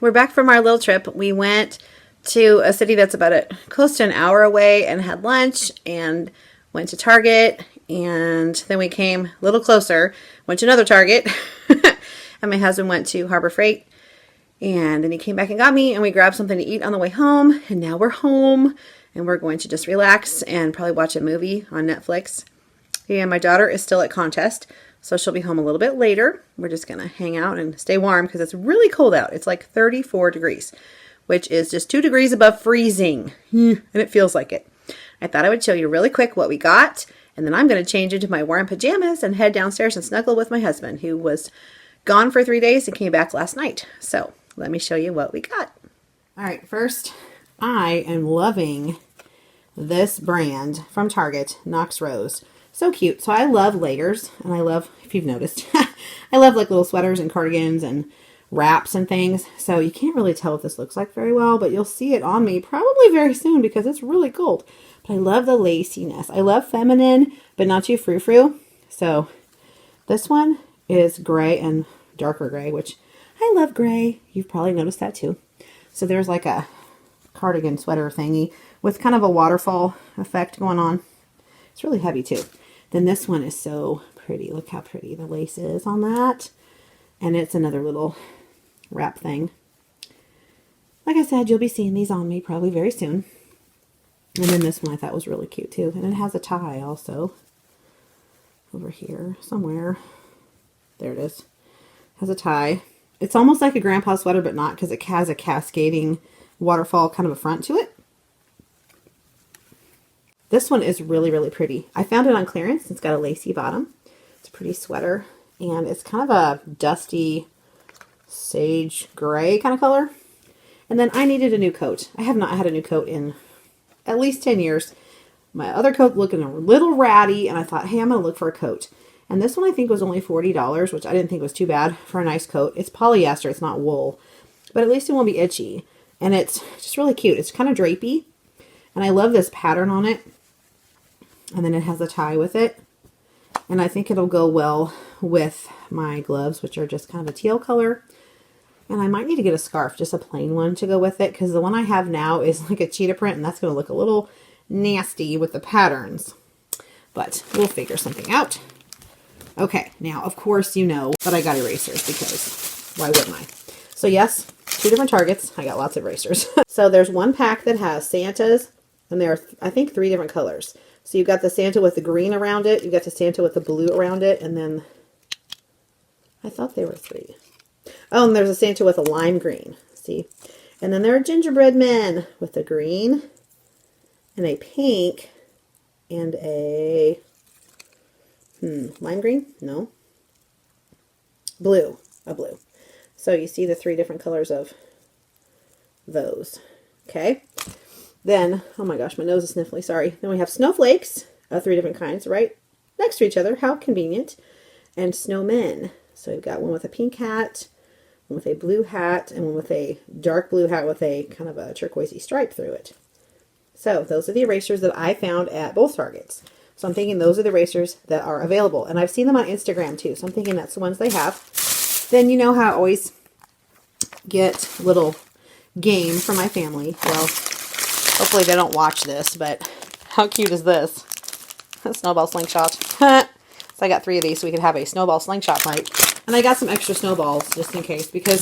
we're back from our little trip. We went to a city that's about close to an hour away and had lunch and went to Target, and then we came a little closer, went to another Target, and my husband went to Harbor Freight, and then he came back and got me, and we grabbed something to eat on the way home, and now we're home, and we're going to just relax and probably watch a movie on Netflix. And my daughter is still at contest, so she'll be home a little bit later. We're just going to hang out and stay warm because it's really cold out. It's like 34 degrees, which is just 2 degrees above freezing, and it feels like it. I thought I would show you really quick what we got, and then I'm going to change into my warm pajamas and head downstairs and snuggle with my husband, who was gone for 3 days and came back last night. So let me show you what we got. All right, first, I am loving this brand from Target, Knox Rose. So cute. So I love layers, and I love, if you've noticed, I love like little sweaters and cardigans and wraps and things. So you can't really tell what this looks like very well, but you'll see it on me probably very soon because it's really cold. But I love the laciness. I love feminine, but not too frou-frou. So this one is gray and darker gray, which I love gray. You've probably noticed that too. So there's like a cardigan sweater thingy with kind of a waterfall effect going on. It's really heavy too. Then this one is so pretty. Look how pretty the lace is on that. And it's another little wrap thing. Like I said, you'll be seeing these on me probably very soon. And then this one I thought was really cute too. And it has a tie also. Over here somewhere. There it is. It has a tie. It's almost like a grandpa sweater, but not, because it has a cascading waterfall kind of a front to it. This one is really, really pretty. I found it on clearance. It's got a lacy bottom. It's a pretty sweater. And it's kind of a dusty sage gray kind of color. And then I needed a new coat. I have not had a new coat in at least 10 years. My other coat looking a little ratty, and I thought, hey, I'm going to look for a coat. And this one I think was only $40, which I didn't think was too bad for a nice coat. It's polyester. It's not wool. But at least it won't be itchy. And it's just really cute. It's kind of drapey. And I love this pattern on it. And then it has a tie with it. And I think it'll go well with my gloves, which are just kind of a teal color. And I might need to get a scarf, just a plain one to go with it, because the one I have now is like a cheetah print, and that's going to look a little nasty with the patterns. But we'll figure something out. Okay, now, of course, you know that I got erasers, because why wouldn't I? So yes, 2 different Targets. I got lots of erasers. So there's one pack that has Santas, and there are, I think, 3 different colors. So you've got the Santa with the green around it, you've got the Santa with the blue around it, and then, I thought they were 3. Oh, and there's a Santa with a lime green, see? And then there are gingerbread men with a green, and a pink, and a, lime green? No. Blue, a blue. So you see the 3 different colors of those, okay? Then, oh my gosh, my nose is sniffly, sorry. Then we have snowflakes, 3 different kinds, right next to each other. How convenient. And snowmen. So we've got one with a pink hat, one with a blue hat, and one with a dark blue hat with a kind of a turquoisey stripe through it. So those are the erasers that I found at both Targets. So I'm thinking those are the erasers that are available. And I've seen them on Instagram too, so I'm thinking that's the ones they have. Then you know how I always get a little game for my family. Well, hopefully they don't watch this, but how cute is this? A snowball slingshot. So I got 3 of these so we could have a snowball slingshot fight. And I got some extra snowballs just in case, because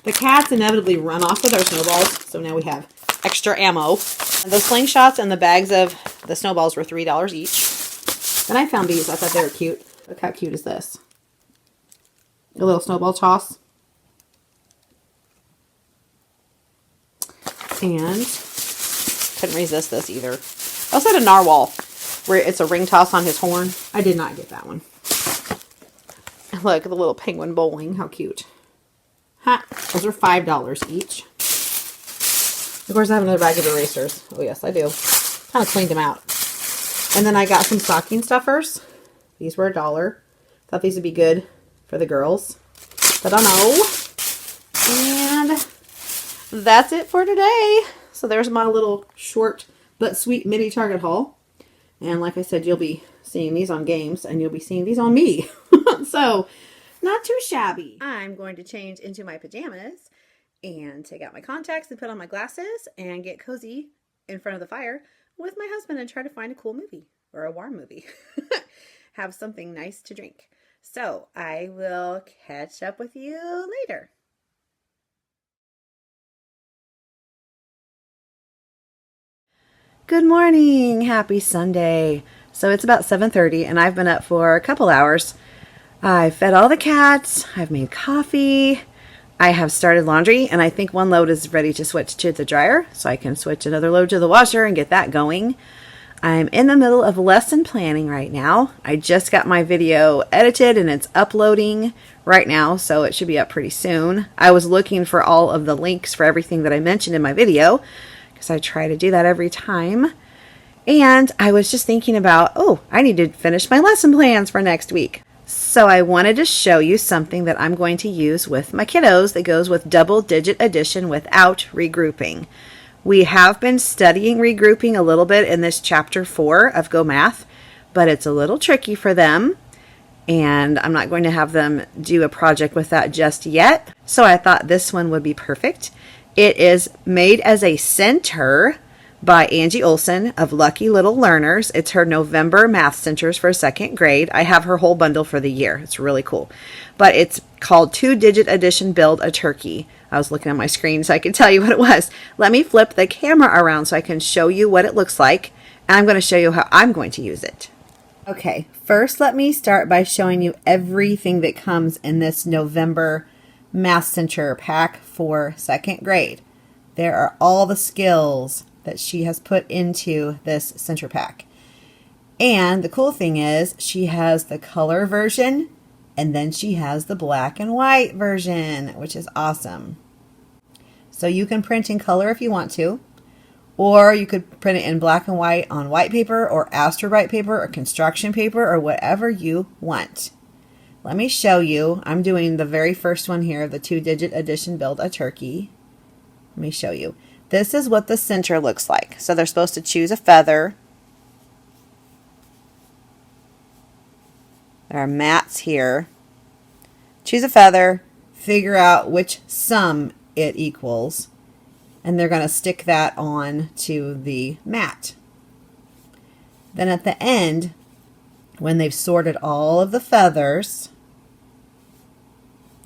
the cats inevitably run off with our snowballs. So now we have extra ammo. And those slingshots and the bags of the snowballs were $3 each. Then I found these. I thought they were cute. Look how cute is this? A little snowball toss. And couldn't resist this either. I also had a narwhal where it's a ring toss on his horn. I did not get that one. Look, the little penguin bowling. How cute. Ha! Those are $5 each. Of course, I have another bag of erasers. Oh, yes, I do. Kind of cleaned them out. And then I got some stocking stuffers. These were $1. Thought these would be good for the girls. But I know. And that's it for today. So there's my little short but sweet mini Target haul. And like I said, you'll be seeing these on games, and you'll be seeing these on me. So, not too shabby. I'm going to change into my pajamas and take out my contacts and put on my glasses and get cozy in front of the fire with my husband and try to find a cool movie or a warm movie. Have something nice to drink. So I will catch up with you later. Good morning. Happy Sunday. So it's about 7:30 and I've been up for a couple hours. I fed all the cats. I've made coffee. I have started laundry and I think one load is ready to switch to the dryer, so I can switch another load to the washer and get that going. I'm in the middle of lesson planning right now. I just got my video edited and it's uploading right now, so it should be up pretty soon. I was looking for all of the links for everything that I mentioned in my video, because I try to do that every time. And I was just thinking about, oh, I need to finish my lesson plans for next week. So I wanted to show you something that I'm going to use with my kiddos that goes with double-digit addition without regrouping. We have been studying regrouping a little bit in this chapter 4 of Go Math, but it's a little tricky for them. And I'm not going to have them do a project with that just yet. So I thought this one would be perfect. It is made as a center by Angie Olson of Lucky Little Learners. It's her November math centers for 2nd grade. I have her whole bundle for the year. It's really cool. But it's called 2-Digit Addition Build a Turkey. I was looking at my screen so I could tell you what it was. Let me flip the camera around so I can show you what it looks like. And I'm going to show you how I'm going to use it. Okay, first let me start by showing you everything that comes in this November Math Center pack for 2nd grade. There are all the skills that she has put into this center pack. And the cool thing is she has the color version and then she has the black and white version, which is awesome. So you can print in color if you want to, or you could print it in black and white on white paper or Astrobrite paper or construction paper or whatever you want. Let me show you. I'm doing the very first one here, the 2-Digit Addition Build a Turkey. Let me show you. This is what the center looks like. So they're supposed to choose a feather. There are mats here. Choose a feather, figure out which sum it equals, and they're going to stick that on to the mat. Then at the end, when they've sorted all of the feathers,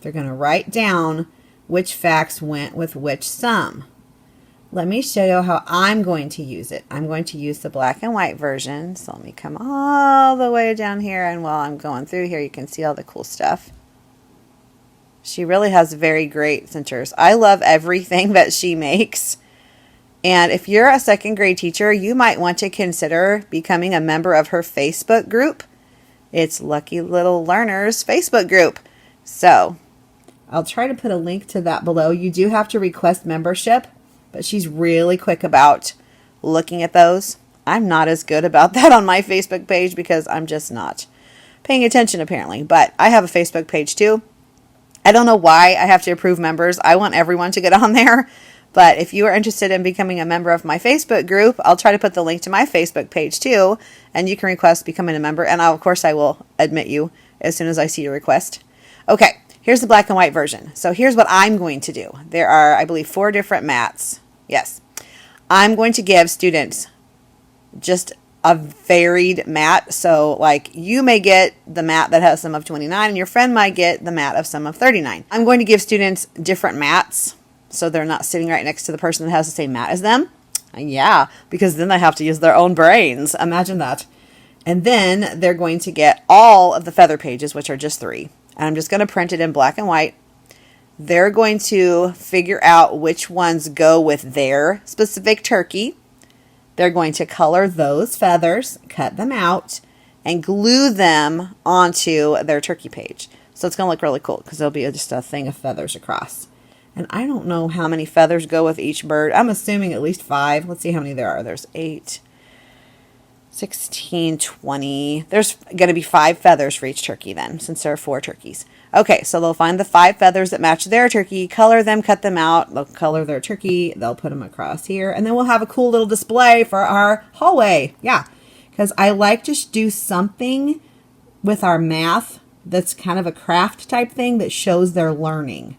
they're going to write down which facts went with which sum. Let me show you how I'm going to use it. I'm going to use the black and white version. So let me come all the way down here, and while I'm going through here, you can see all the cool stuff. She really has very great centers. I love everything that she makes. And if you're a 2nd grade teacher, you might want to consider becoming a member of her Facebook group. It's Lucky Little Learners Facebook group. So I'll try to put a link to that below. You do have to request membership, but she's really quick about looking at those. I'm not as good about that on my Facebook page because I'm just not paying attention apparently. But I have a Facebook page too. I don't know why I have to approve members. I want everyone to get on there. But if you are interested in becoming a member of my Facebook group, I'll try to put the link to my Facebook page too. And you can request becoming a member. And of course I will admit you as soon as I see your request. Okay, here's the black and white version. So here's what I'm going to do. There are, I believe, 4 different mats. Yes. I'm going to give students just a varied mat. So like you may get the mat that has a sum of 29 and your friend might get the mat of sum of 39. I'm going to give students different mats so they're not sitting right next to the person that has the same mat as them. Yeah, because then they have to use their own brains. Imagine that. And then they're going to get all of the feather pages, which are just 3. And I'm just going to print it in black and white. They're going to figure out which ones go with their specific turkey. They're going to color those feathers, cut them out, and glue them onto their turkey page. So it's going to look really cool because there'll be just a thing of feathers across. And I don't know how many feathers go with each bird. I'm assuming at least 5. Let's see how many there are. There's 8, 16, 20. There's going to be 5 feathers for each turkey then, since there are 4 turkeys. Okay, so they'll find the 5 feathers that match their turkey, color them, cut them out. They'll color their turkey. They'll put them across here. And then we'll have a cool little display for our hallway. Yeah, because I like to do something with our math that's kind of a craft type thing that shows their learning.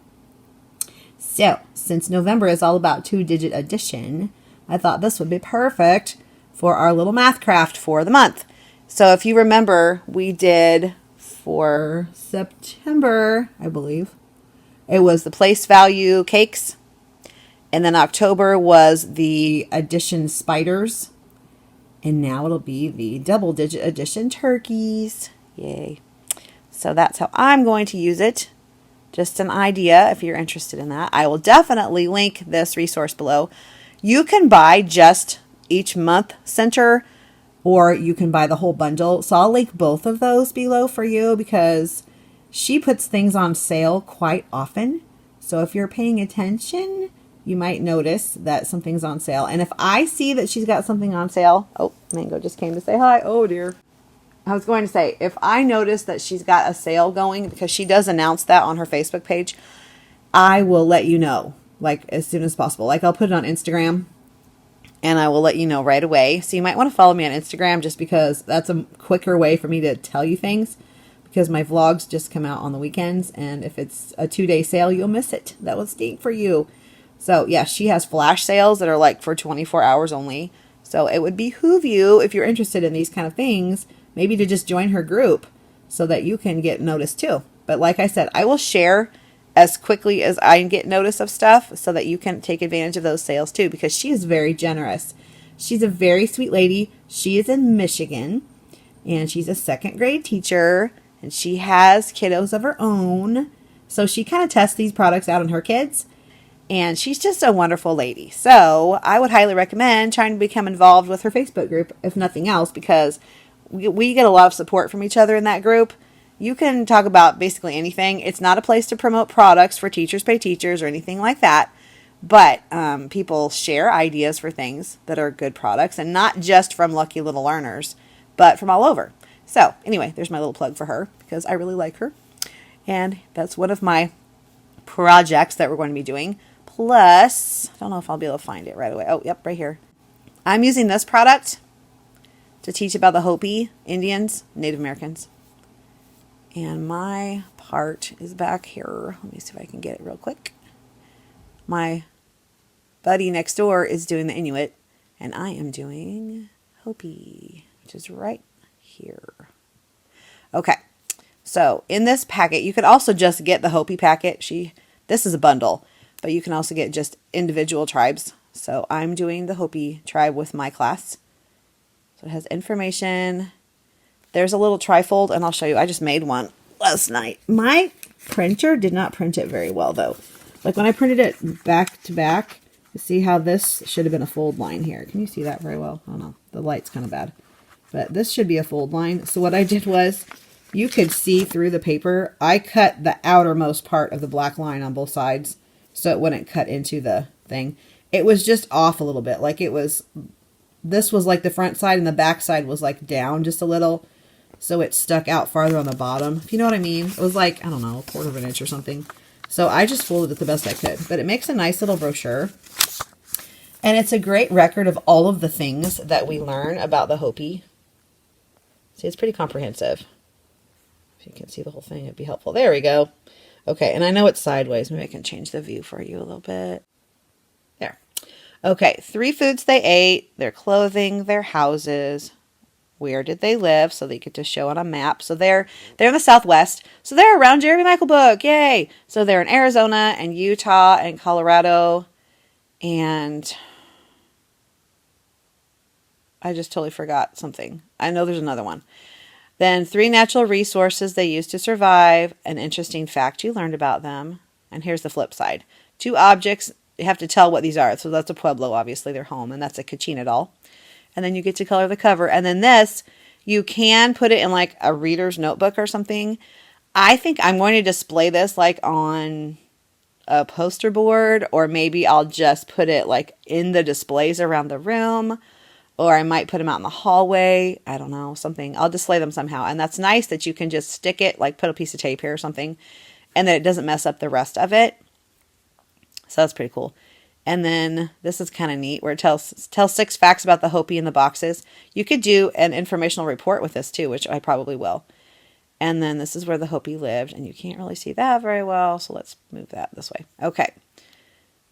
So, since November is all about 2-digit addition, I thought this would be perfect for our little math craft for the month. So if you remember, we did for September, I believe, it was the place value cakes. And then October was the addition spiders. And now it'll be the double-digit addition turkeys. Yay. So that's how I'm going to use it. Just an idea if you're interested in that. I will definitely link this resource below. You can buy just each month center, or you can buy the whole bundle. So I'll link both of those below for you because she puts things on sale quite often. So if you're paying attention, you might notice that something's on sale. And if I see that she's got something on sale, oh, Mango just came to say hi. Oh dear. I was going to say, if I notice that she's got a sale going, because she does announce that on her Facebook page, I will let you know, like as soon as possible. Like I'll put it on Instagram and I will let you know right away. So you might want to follow me on Instagram just because that's a quicker way for me to tell you things, because my vlogs just come out on the weekends. And if it's a 2-day sale, you'll miss it. That will stink for you. So yeah, she has flash sales that are like for 24 hours only. So it would behoove you, if you're interested in these kind of things, maybe to just join her group so that you can get noticed too. But like I said, I will share as quickly as I get notice of stuff so that you can take advantage of those sales too, because she is very generous. She's a very sweet lady. She is in Michigan and she's a 2nd grade teacher and she has kiddos of her own. So she kind of tests these products out on her kids. And she's just a wonderful lady. So I would highly recommend trying to become involved with her Facebook group, if nothing else, because we get a lot of support from each other in that group. You can talk about basically anything. It's not a place to promote products for Teachers Pay Teachers or anything like that. But people share ideas for things that are good products, and not just from Lucky Little Learners, but from all over. So anyway, there's my little plug for her because I really like her. And that's one of my projects that we're going to be doing. Plus, I don't know if I'll be able to find it right away. Oh, yep, right here. I'm using this product to teach about the Hopi Indians, Native Americans. And my part is back here. Let me see if I can get it real quick. My buddy next door is doing the Inuit, and I am doing Hopi, which is right here. Okay, so in this packet, you could also just get the Hopi packet. This is a bundle, but you can also get just individual tribes. So I'm doing the Hopi tribe with my class. So it has information. There's a little trifold, and I'll show you. I just made one last night. My printer did not print it very well, though. Like when I printed it back to back, you see how this should have been a fold line here. Can you see that very well? I don't know. The light's kind of bad. But this should be a fold line. So what I did was, you could see through the paper. I cut the outermost part of the black line on both sides so it wouldn't cut into the thing. It was just off a little bit. Like this was like the front side and the back side was like down just a little. So it stuck out farther on the bottom. If you know what I mean. It was like, I don't know, 1/4 of an inch or something. So I just folded it the best I could. But it makes a nice little brochure. And it's a great record of all of the things that we learn about the Hopi. See, it's pretty comprehensive. If you can see the whole thing, it'd be helpful. There we go. Okay, and I know it's sideways. Maybe I can change the view for you a little bit. There. Okay, 3 foods they ate, their clothing, their houses. Where did they live? So they get to show on a map. So they're in the Southwest. So they're around Jeremy Michael Book. Yay! So they're in Arizona and Utah and Colorado. And I just totally forgot something. I know there's another one. Then 3 natural resources they use to survive. An interesting fact you learned about them. And here's the flip side. 2 objects. You have to tell what these are. So that's a Pueblo, obviously, their home. And that's a Kachina doll. And then you get to color the cover. And then this, you can put it in like a reader's notebook or something. I think I'm going to display this like on a poster board. Or maybe I'll just put it like in the displays around the room. Or I might put them out in the hallway. I don't know, something. I'll display them somehow. And that's nice that you can just stick it, like put a piece of tape here or something. And that it doesn't mess up the rest of it. So that's pretty cool. And then this is kind of neat where it tells 6 facts about the Hopi in the boxes. You could do an informational report with this too, which I probably will. And then this is where the Hopi lived. And you can't really see that very well. So let's move that this way. Okay.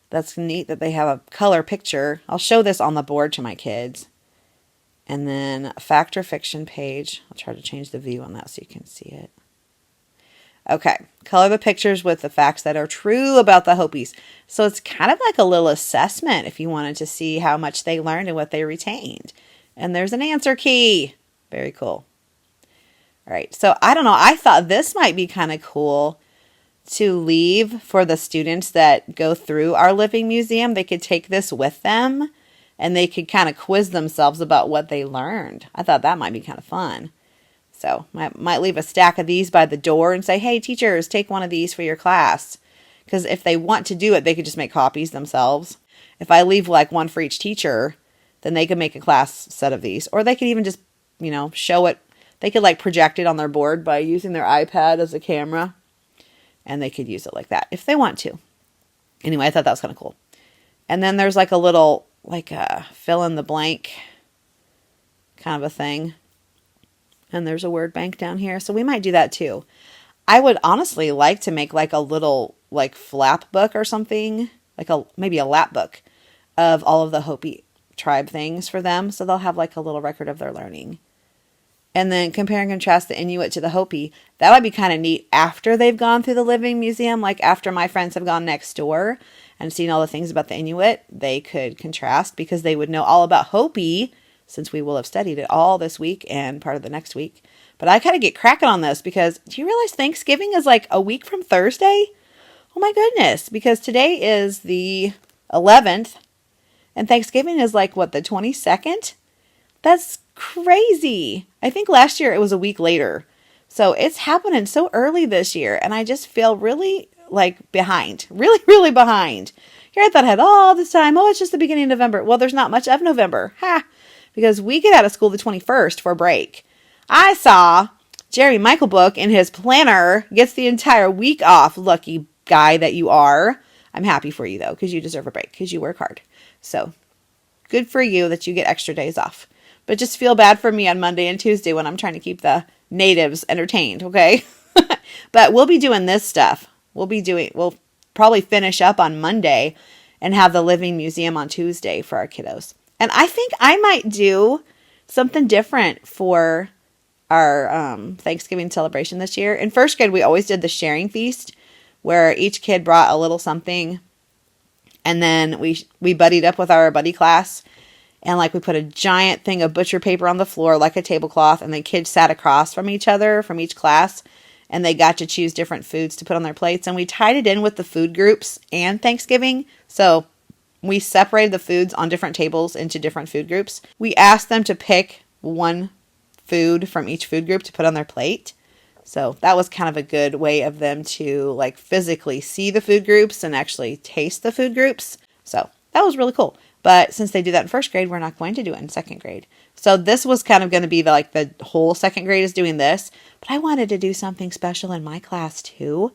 That's neat that they have a color picture. I'll show this on the board to my kids. And then a fact or fiction page. I'll try to change the view on that so you can see it. Okay, color the pictures with the facts that are true about the Hopis. So it's kind of like a little assessment if you wanted to see how much they learned and what they retained. And there's an answer key. Very cool. All right, so I don't know. I thought this might be kind of cool to leave for the students that go through our living museum. They could take this with them and they could kind of quiz themselves about what they learned. I thought that might be kind of fun. So might leave a stack of these by the door and say, hey, teachers, take one of these for your class. Because if they want to do it, they could just make copies themselves. If I leave like one for each teacher, then they could make a class set of these. Or they could even just, show it. They could like project it on their board by using their iPad as a camera. And they could use it like that if they want to. Anyway, I thought that was kind of cool. And then there's like a little, like a fill in the blank kind of a thing. And there's a word bank down here. So we might do that too. I would honestly like to make like a little like flap book or something. Like maybe a lap book of all of the Hopi Tribe things for them. So they'll have like a little record of their learning. And then compare and contrast the Inuit to the Hopi. That would be kind of neat after they've gone through the living museum. Like after my friends have gone next door and seen all the things about the Inuit, they could contrast because they would know all about Hopi, since we will have studied it all this week and part of the next week. But I kind of get cracking on this because do you realize Thanksgiving is like a week from Thursday? Oh my goodness, because today is the 11th and Thanksgiving is like, what, the 22nd? That's crazy. I think last year it was a week later. So it's happening so early this year and I just feel really like behind, really, really behind. Here I thought I had all this time. Oh, it's just the beginning of November. Well, there's not much of November. Ha! Because we get out of school the 21st for break. I saw Jerry Michael Book in his planner gets the entire week off. Lucky guy that you are. I'm happy for you though, because you deserve a break, because you work hard. So good for you that you get extra days off. But just feel bad for me on Monday and Tuesday when I'm trying to keep the natives entertained, okay? But we'll be doing this stuff. We'll probably finish up on Monday and have the living museum on Tuesday for our kiddos. And I think I might do something different for our Thanksgiving celebration this year. In first grade, we always did the sharing feast where each kid brought a little something. And then we buddied up with our buddy class. And like we put a giant thing of butcher paper on the floor like a tablecloth. And the kids sat across from each other from each class. And they got to choose different foods to put on their plates. And we tied it in with the food groups and Thanksgiving. So we separated the foods on different tables into different food groups. We asked them to pick one food from each food group to put on their plate. So that was kind of a good way of them to like physically see the food groups and actually taste the food groups. So that was really cool. But since they do that in first grade, we're not going to do it in second grade. So this was kind of going to be the whole second grade is doing this. But I wanted to do something special in my class too.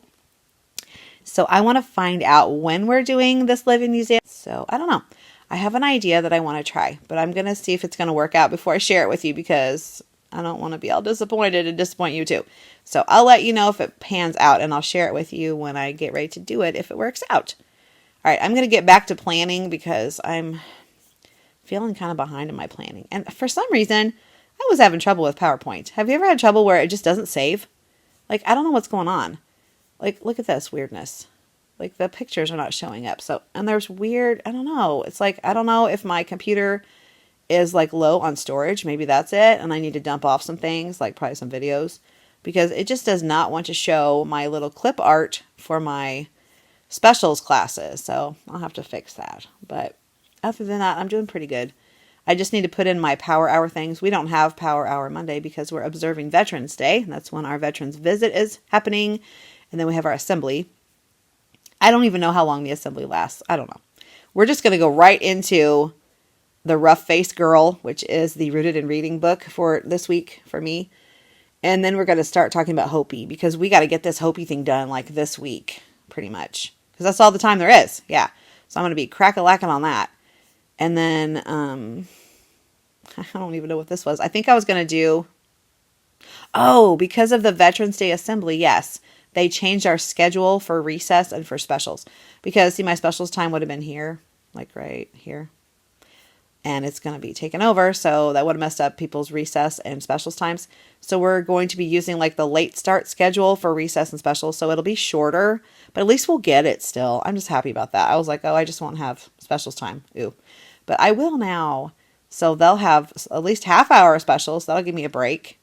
So I want to find out when we're doing this living museum. So I don't know. I have an idea that I want to try, but I'm going to see if it's going to work out before I share it with you because I don't want to be all disappointed and disappoint you too. So I'll let you know if it pans out and I'll share it with you when I get ready to do it if it works out. All right, I'm going to get back to planning because I'm feeling kind of behind in my planning. And for some reason, I was having trouble with PowerPoint. Have you ever had trouble where it just doesn't save? Like, I don't know what's going on. Like, look at this weirdness. Like, the pictures are not showing up. So, and there's weird, I don't know. It's like, I don't know if my computer is like low on storage. Maybe that's it. And I need to dump off some things, like probably some videos. Because it just does not want to show my little clip art for my specials classes. So, I'll have to fix that. But other than that, I'm doing pretty good. I just need to put in my Power Hour things. We don't have Power Hour Monday because we're observing Veterans Day. That's when our Veterans Visit is happening. And then we have our assembly. I don't even know how long the assembly lasts. I don't know. We're just going to go right into the Rough Face Girl, which is the Rooted in Reading book for this week for me. And then we're going to start talking about Hopi because we got to get this Hopi thing done like this week, pretty much. Because that's all the time there is. Yeah. So I'm going to be crack-a-lacking on that. And then, I don't even know what this was. I think I was going to do, because of the Veterans Day Assembly, yes. they changed our schedule for recess and for specials. Because, see, my specials time would have been here, like right here. And it's going to be taken over, so that would have messed up people's recess and specials times. So we're going to be using like the late start schedule for recess and specials, so it'll be shorter, but at least we'll get it still. I'm just happy about that. I was like, oh, I just won't have specials time. Ooh. But I will now. So they'll have at least half-hour specials. That'll give me a break.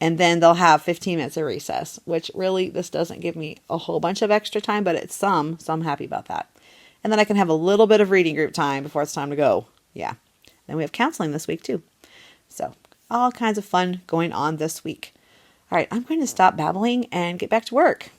And then they'll have 15 minutes of recess, which really, this doesn't give me a whole bunch of extra time, but it's some, so I'm happy about that. And then I can have a little bit of reading group time before it's time to go. Yeah. Then we have counseling this week too. So all kinds of fun going on this week. All right, I'm going to stop babbling and get back to work.